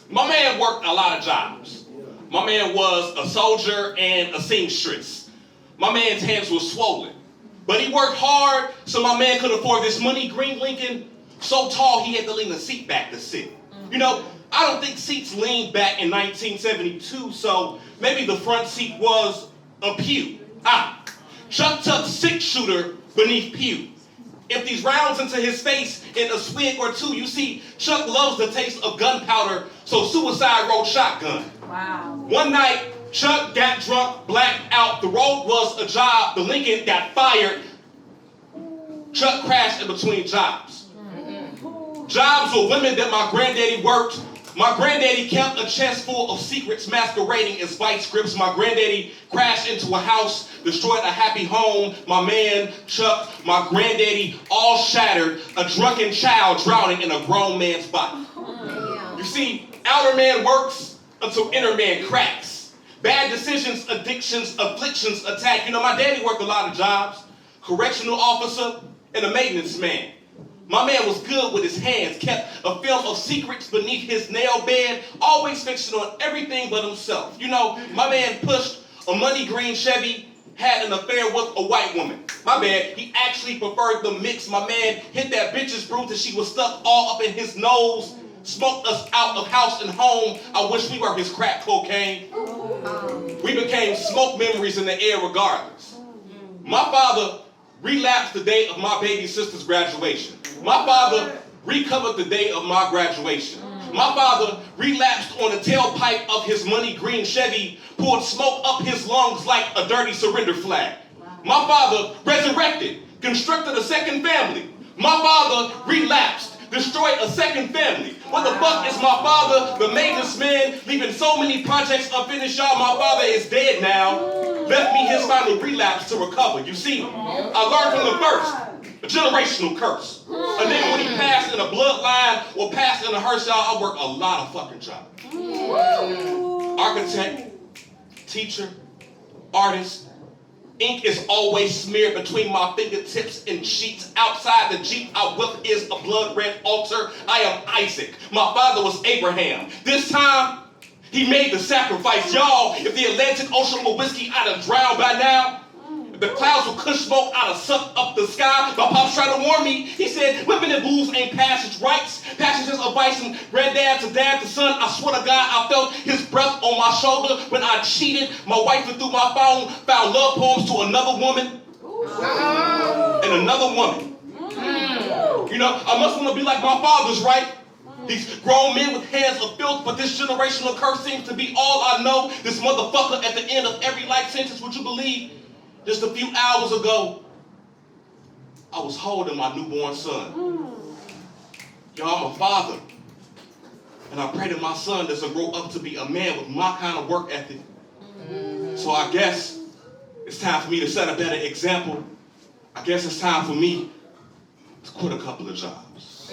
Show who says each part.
Speaker 1: My man worked a lot of jobs. My man was a soldier and a seamstress. My man's hands were swollen. But he worked hard so my man could afford this money green Lincoln so tall he had to lean the seat back to sit. You know, I don't think seats leaned back in 1972, so maybe the front seat was a pew. Chuck tucked six-shooter beneath pew. Empties rounds into his face in a swig or two. You see, Chuck loves the taste of gunpowder, so suicide rode shotgun.
Speaker 2: Wow.
Speaker 1: One night, Chuck got drunk, blacked out. The road was a job. The Lincoln got fired. Chuck crashed in between jobs. Jobs were women that my granddaddy worked. My granddaddy kept a chest full of secrets masquerading as vice grips. My granddaddy crashed into a house, destroyed a happy home. My man, Chuck, my granddaddy, all shattered. A drunken child drowning in a grown man's body. You see, outer man works until inner man cracks. Bad decisions, addictions, afflictions attack. You know, my daddy worked a lot of jobs. Correctional officer and a maintenance man. My man was good with his hands, kept a film of secrets beneath his nail bed, always fixing on everything but himself. You know, my man pushed a money green Chevy, had an affair with a white woman. My bad, he actually preferred the mix. My man hit that bitch's brew till she was stuck all up in his nose, smoked us out of house and home. I wish we were his crack cocaine. We became smoke memories in the air regardless. My father relapsed the day of my baby sister's graduation. My father recovered the day of my graduation. My father relapsed on the tailpipe of his money green Chevy, poured smoke up his lungs like a dirty surrender flag. My father resurrected, constructed a second family. My father relapsed, destroyed a second family. What the fuck is my father, the maintenance man, leaving so many projects unfinished, y'all? My father is dead now. Left me his final relapse to recover. You see, I learned from the first. A generational curse. A nigga when he passed in a bloodline or passed in a hearse, y'all, I work a lot of fucking jobs. Architect, teacher, artist. Ink is always smeared between my fingertips and sheets. Outside the Jeep I whip is a blood red altar. I am Isaac. My father was Abraham. This time, he made the sacrifice. Y'all, if the Atlantic Ocean were whiskey, I'd have drowned by now. The clouds with kush smoke I'd have sucked up the sky. My pops tried to warn me. He said, women and booze ain't passage rights. Passages of vice from granddad to dad to son. I swear to God, I felt his breath on my shoulder when I cheated. My wife went through my phone, found love poems to another woman. And another woman. You know, I must want to be like my father's, right? These grown men with hands of filth, but this generational curse seems to be all I know. This motherfucker at the end of every life sentence, would you believe? Just a few hours ago, I was holding my newborn son. Y'all, I'm a father. And I pray that my son doesn't grow up to be a man with my kind of work ethic. So I guess it's time for me to set a better example. I guess it's time for me to quit a couple of jobs.